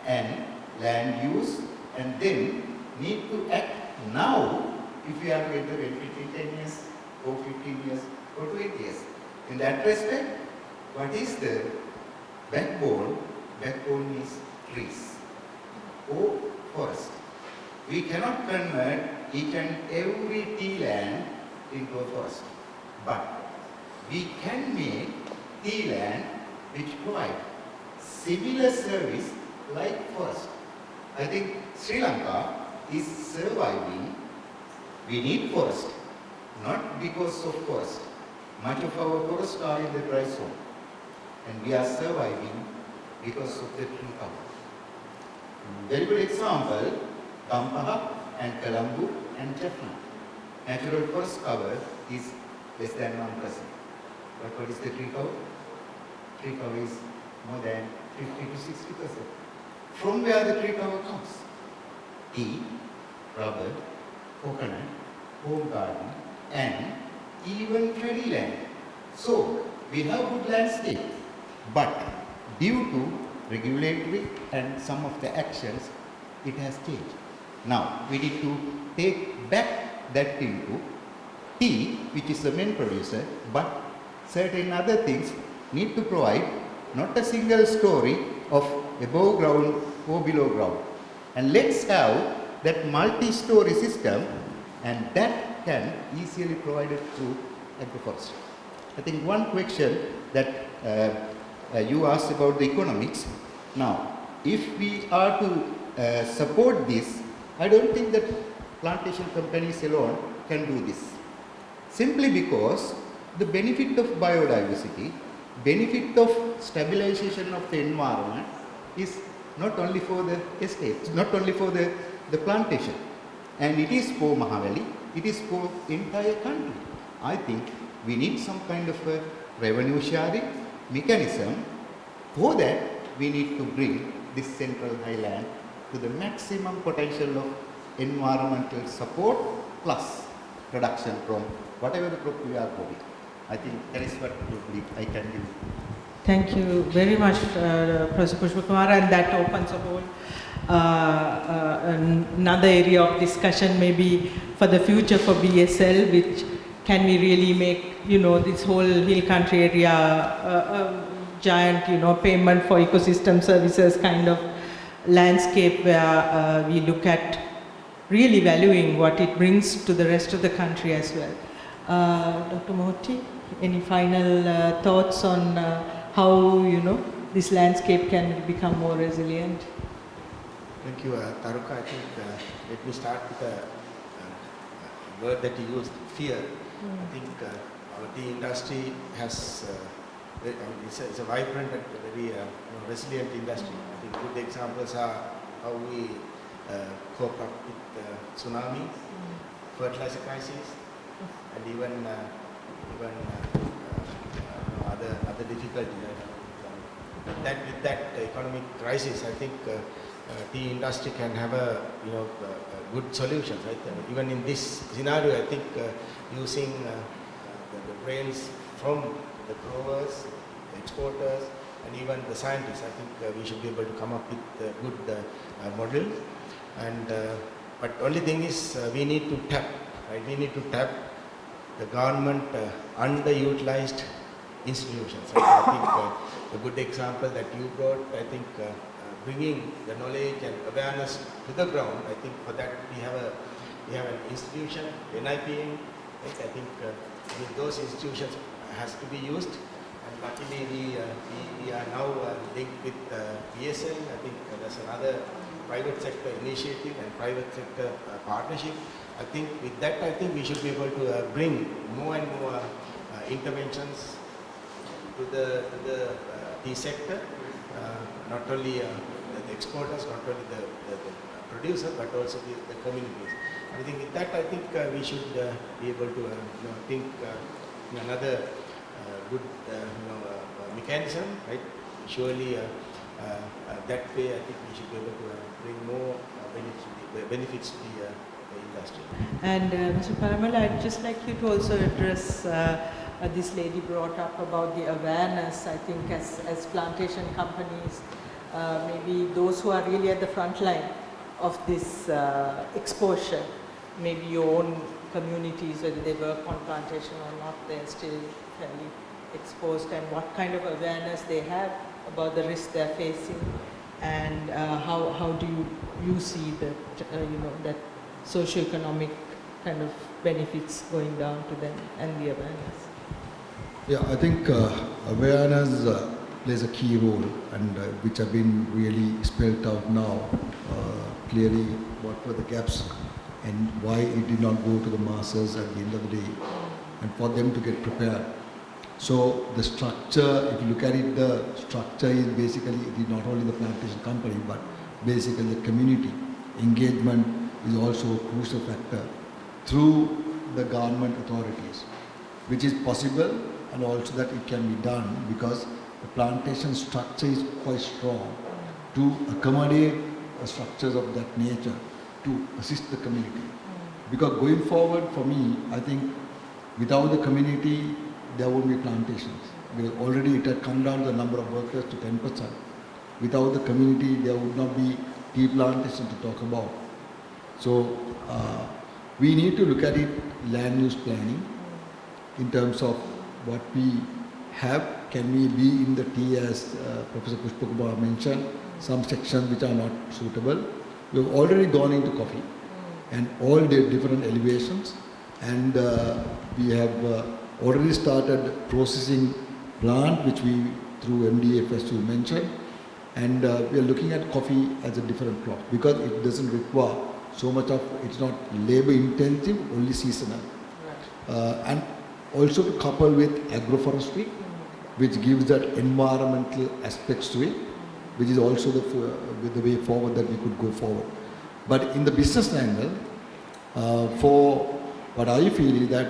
and land use, and then need to act now if we are going to benefit in 10 years or 15 years or 20 years. In that respect, what is the backbone? Backbone is trees or forest. We cannot convert each and every tea land into a forest, but we can make tea land which provide similar service like forest. I think Sri Lanka is surviving. We need forest, not because of forest. Much of our forests are in the dry zone, and we are surviving because of the tree cover. Very good example, Tampaha and Colombo and Jaffna. Natural forest cover is less than 1%. But what is the tree cover? Tree cover is more than 50 to 60%. From where the tree cover comes? Tea, rubber, coconut, home garden, and even paddy land. So, we have good landscape, but due to regulatory and some of the actions, it has changed. Now, we need to take back that into tea, which is the main producer, but certain other things need to provide not a single story of above ground or below ground. And let's have that multi-story system, and that can easily provided through agroforestry. I think one question that you asked about the economics. Now, if we are to support this, I don't think that plantation companies alone can do this. Simply because the benefit of biodiversity, benefit of stabilization of the environment is not only for the estates, not only for the plantation. And it is for Mahavali, it is for entire country. I think we need some kind of a revenue sharing mechanism. For that, we need to bring this central highland to the maximum potential of environmental support plus production from whatever the crop we are growing. I think that is what I can do. Thank you very much, Professor Pushpakumar, and that opens a whole another area of discussion maybe for the future for BSL, which can we really make, this whole hill country area a giant, payment for ecosystem services kind of landscape where we look at really valuing what it brings to the rest of the country as well. Dr. Moti, any final thoughts on how, this landscape can become more resilient? Thank you, Taruka. I think let me start with a word that you used, fear. I think our tea industry has, it's a vibrant and very resilient industry. I think good examples are how we cope up with tsunami, fertilizer crisis, and even other difficulties. With that economic crisis, I think tea industry can have a good solutions. Right? Even in this scenario, I think using the brains from the growers, the exporters, and even the scientists, I think we should be able to come up with a good model. And but only thing is we need to tap. Right? We need to tap the government underutilized institutions. Right? I think the good example that you brought, I think bringing the knowledge and awareness to the ground. I think for that we have an institution, NIPM. Right? I think those institutions has to be used. And luckily we are now linked with BSL. I think there's another private sector initiative and private sector partnership. I think with that, I think we should be able to bring more and more interventions to the tea sector, not only the exporters, not only the producers, but also the communities. I think with that, I think we should be able to think another good mechanism, right? Surely that way, I think we should be able to bring more benefits to the industry. And Mr. Paramala, I'd just like you to also address this lady brought up about the awareness. I think as plantation companies, maybe those who are really at the front line of this exposure, maybe your own communities, whether they work on plantation or not, they're still fairly exposed, and what kind of awareness they have about the risk they're facing, and how do you see that that socioeconomic kind of benefits going down to them and the awareness? Yeah, I think awareness plays a key role, and which have been really spelled out now clearly. What were the gaps and why it did not go to the masses at the end of the day, and for them to get prepared. So the structure, if you look at it, the structure is basically, it is not only the plantation company, but basically the community engagement is also a crucial factor through the government authorities, which is possible, and also that it can be done because the plantation structure is quite strong to accommodate the structures of that nature to assist the community. Because going forward, for me, I think without the community, there won't be plantations. Because already it had come down the number of workers to 10%. Without the community, there would not be tea plantation to talk about. So we need to look at it land use planning in terms of what we have. Can we be in the tea, as Professor Pushpakumar mentioned, some sections which are not suitable. We've already gone into coffee and all the different elevations, and we have already started processing plant, which we through MDF, as you mentioned, and we are looking at coffee as a different crop because it doesn't require so much of, it's not labor intensive, only seasonal. And also to couple with agroforestry, which gives that environmental aspects to it, which is also the way forward that we could go forward. But in the business angle, for what I feel is that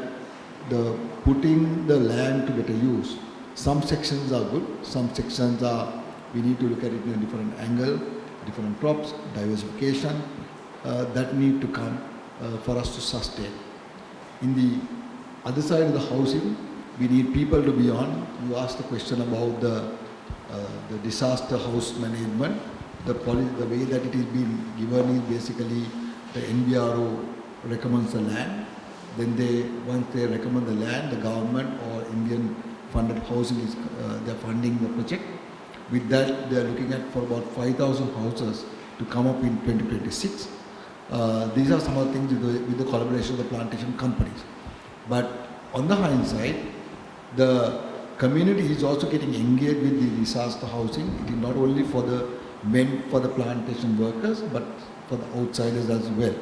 the putting the land to better use, some sections are good, some sections are, we need to look at it in a different angle, different crops, diversification, that need to come for us to sustain. In the other side of the housing, we need people to be on. You asked the question about the disaster house management. The way that it is being given is basically the NBRO recommends the land. Then once they recommend the land, the government or Indian funded housing is they're funding the project. With that, they're looking at for about 5,000 houses to come up in 2026. These are some of the things with the collaboration of the plantation companies. But on the hindsight, the community is also getting engaged with the disaster housing. It is not only for the meant for the plantation workers, but for the outsiders as well.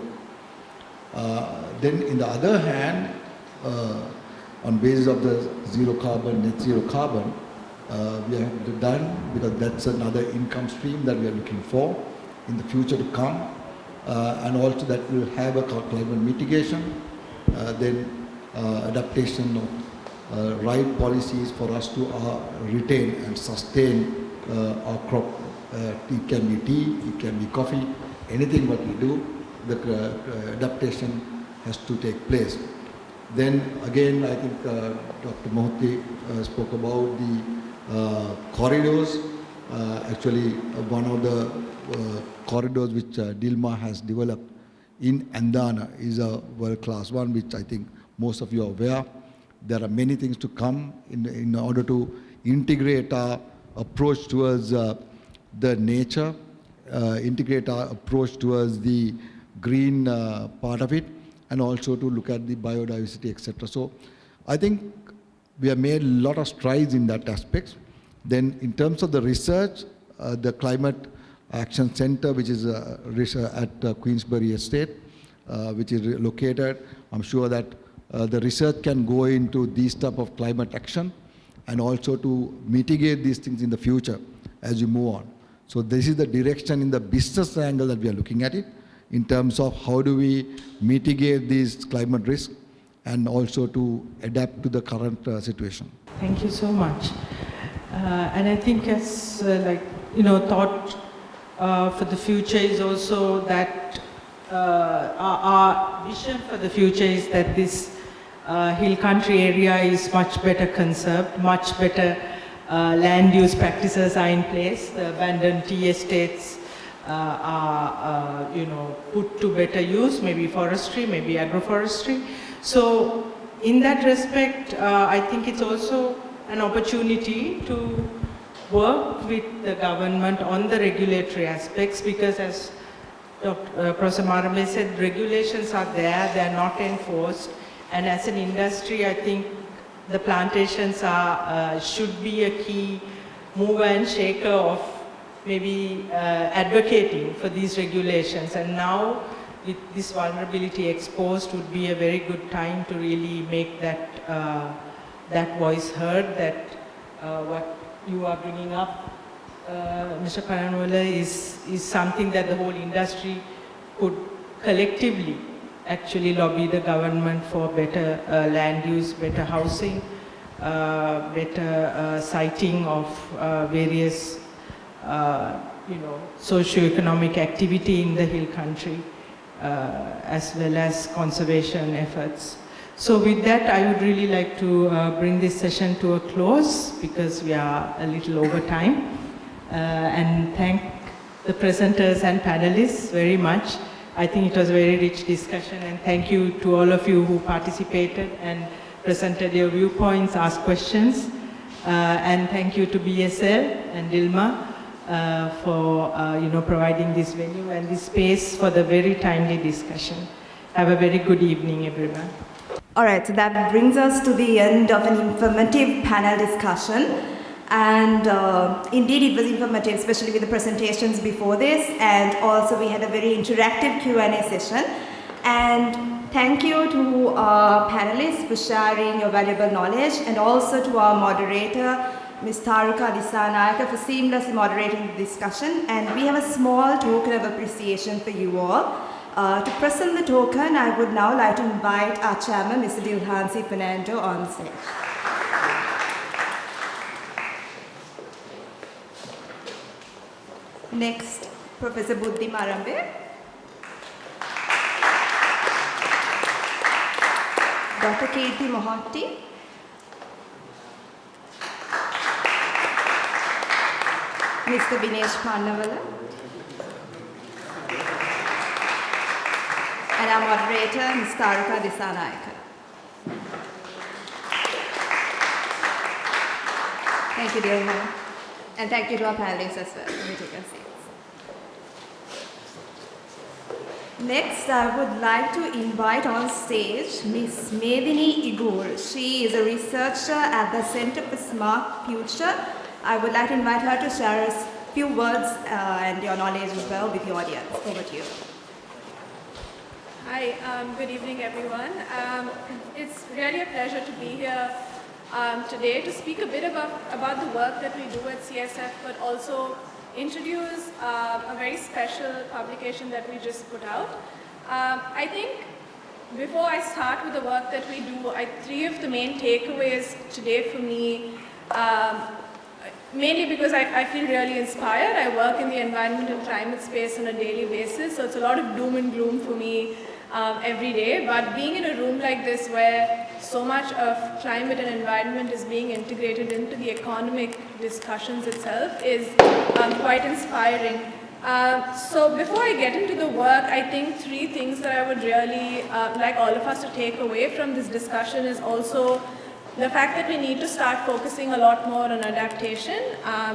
Then in the other hand, on basis of the zero carbon, net zero carbon, we have done, because that's another income stream that we are looking for in the future to come. And also that will have a climate mitigation, then adaptation of right policies for us to retain and sustain our crop. It can be tea, it can be coffee, anything what we do, the adaptation has to take place. Then again, I think Dr. Mohti spoke about the corridors. Actually, one of the corridors which Dilma has developed in Andana is a world-class one, which I think most of you are aware. There are many things to come in order to integrate our approach towards the nature, integrate our approach towards the green part of it, and also to look at the biodiversity, etc. So I think we have made a lot of strides in that aspect. Then in terms of the research, the Climate Action Center, which is at Queensbury Estate, which is located, I'm sure that the research can go into these type of climate action and also to mitigate these things in the future as you move on. So this is the direction in the business angle that we are looking at it, in terms of how do we mitigate these climate risks and also to adapt to the current situation. Thank you so much. And I think as thought for the future is also that our vision for the future is that this hill country area is much better conserved, much better land use practices are in place. The abandoned tea estates are put to better use, maybe forestry, maybe agroforestry. So in that respect, I think it's also an opportunity to work with the government on the regulatory aspects, because as Professor Marame said, regulations are there, they are not enforced, and as an industry, I think the plantations should be a key mover and shaker of maybe advocating for these regulations. And now, with this vulnerability exposed, would be a very good time to really make that, that voice heard, that what you are bringing up, Mr. Karanwala, is something that the whole industry could collectively actually lobby the government for better land use, better housing, better siting of various socio-economic activity in the hill country, as well as conservation efforts. So with that, I would really like to bring this session to a close because we are a little over time. And thank the presenters and panelists very much. I think it was a very rich discussion, and thank you to all of you who participated and presented your viewpoints, asked questions. And thank you to BSL and Dilma for providing this venue and this space for the very timely discussion. Have a very good evening, everyone. All right, so that brings us to the end of an informative panel discussion. And indeed it was informative, especially with the presentations before this, and also we had a very interactive Q&A session. And thank you to our panelists for sharing your valuable knowledge, and also to our moderator, Ms. Taruka Disanayaka, for seamlessly moderating the discussion. And we have a small token of appreciation for you all. To present the token, I would now like to invite our chairman, Mr. Dilhansi Fernando, on stage. Next, Professor Buddhi Marambe, Dr. Kirti Mohatti, Mr. Vinesh Pannavala, and our moderator, Ms. Taruka Disanayaka. Thank you, dear. And thank you to our panelists as well. Let me take our seats. Next, I would like to invite on stage Ms. Medini Igur. She is a researcher at the Center for Smart Future. I would like to invite her to share a few words and your knowledge as well with the audience. Over to you. Hi, good evening, everyone. It's really a pleasure to be here today to speak a bit about the work that we do at CSF, but also introduce a very special publication that we just put out. I think before I start with the work that we do, three of the main takeaways today for me, mainly because I feel really inspired. I work in the environment and climate space on a daily basis, so it's a lot of doom and gloom for me every day. But being in a room like this where so much of climate and environment is being integrated into the economic discussions itself is quite inspiring. So before I get into the work, I think three things that I would really like all of us to take away from this discussion is also the fact that we need to start focusing a lot more on adaptation.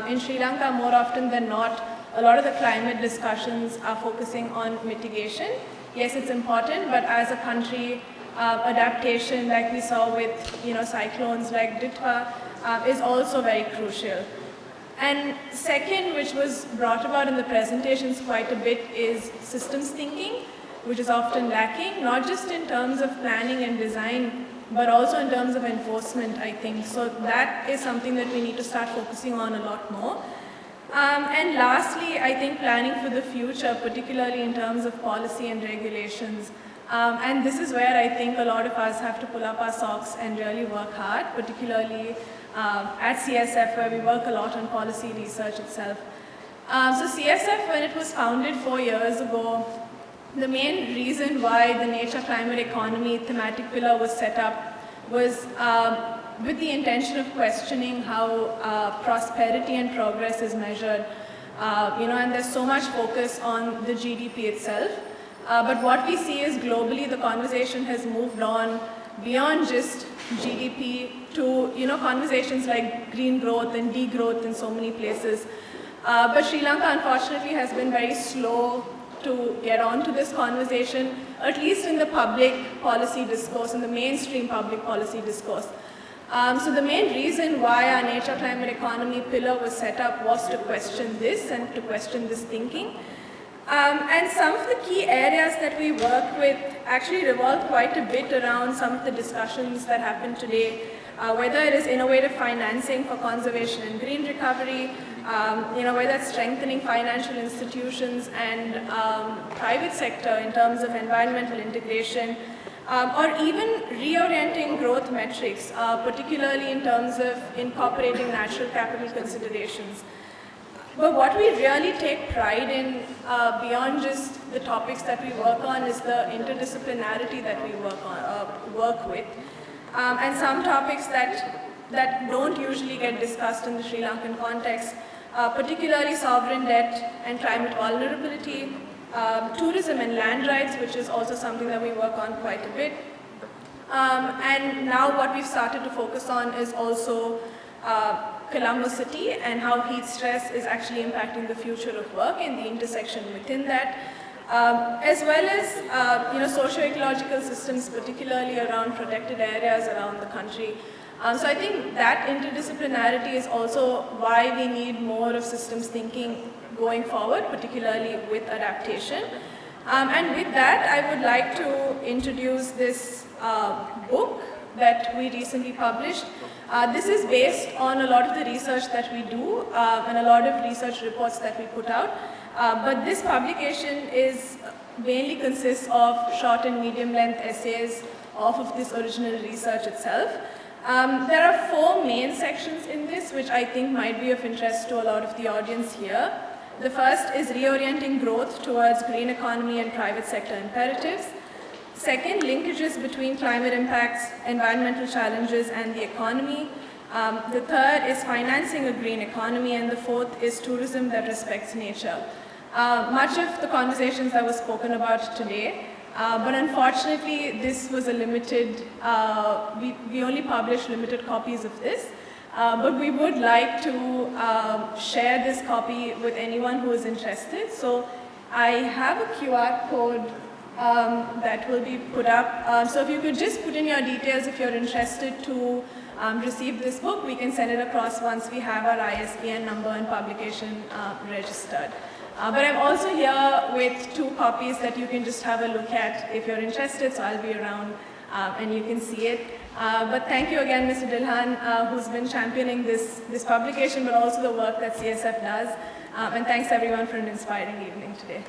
In Sri Lanka, more often than not, a lot of the climate discussions are focusing on mitigation. Yes, it's important, but as a country, adaptation, like we saw with cyclones like Ditwa, is also very crucial. And second, which was brought about in the presentations quite a bit, is systems thinking, which is often lacking, not just in terms of planning and design, but also in terms of enforcement, I think. So that is something that we need to start focusing on a lot more. And lastly, I think planning for the future, particularly in terms of policy and regulations. And this is where I think a lot of us have to pull up our socks and really work hard, particularly at CSF, where we work a lot on policy research itself. So CSF, when it was founded 4 years ago, the main reason why the nature climate economy thematic pillar was set up was with the intention of questioning how prosperity and progress is measured. And there's so much focus on the GDP itself. But what we see is globally the conversation has moved on beyond just GDP to conversations like green growth and degrowth in so many places. But Sri Lanka unfortunately has been very slow to get on to this conversation, at least in the public policy discourse, in the mainstream public policy discourse. So the main reason why our nature climate economy pillar was set up was to question this and to question this thinking. And some of the key areas that we work with actually revolve quite a bit around some of the discussions that happen today, whether it is innovative financing for conservation and green recovery, whether it's strengthening financial institutions and private sector in terms of environmental integration, or even reorienting growth metrics, particularly in terms of incorporating natural capital considerations. But what we really take pride in, beyond just the topics that we work on, is the interdisciplinarity that we work with. And some topics that don't usually get discussed in the Sri Lankan context, particularly sovereign debt and climate vulnerability, tourism and land rights, which is also something that we work on quite a bit. And now what we've started to focus on is also Colombo City and how heat stress is actually impacting the future of work and the intersection within that, as well as socio-ecological systems, particularly around protected areas around the country. So I think that interdisciplinarity is also why we need more of systems thinking going forward, particularly with adaptation. And with that, I would like to introduce this book that we recently published. This is based on a lot of the research that we do and a lot of research reports that we put out. But this publication mainly consists of short and medium length essays off of this original research itself. There are 4 main sections in this, which I think might be of interest to a lot of the audience here. The first is reorienting growth towards green economy and private sector imperatives. Second, linkages between climate impacts, environmental challenges, and the economy. The third is financing a green economy, and the fourth is tourism that respects nature. Much of the conversations that were spoken about today, but unfortunately this was a limited, we only published limited copies of this, but we would like to share this copy with anyone who is interested. So I have a QR code that will be put up. So if you could just put in your details if you're interested to receive this book, we can send it across once we have our ISBN number and publication registered. But I'm also here with 2 copies that you can just have a look at if you're interested, so I'll be around and you can see it. But thank you again, Mr. Dilhan, who's been championing this publication, but also the work that CSF does. And thanks everyone for an inspiring evening today.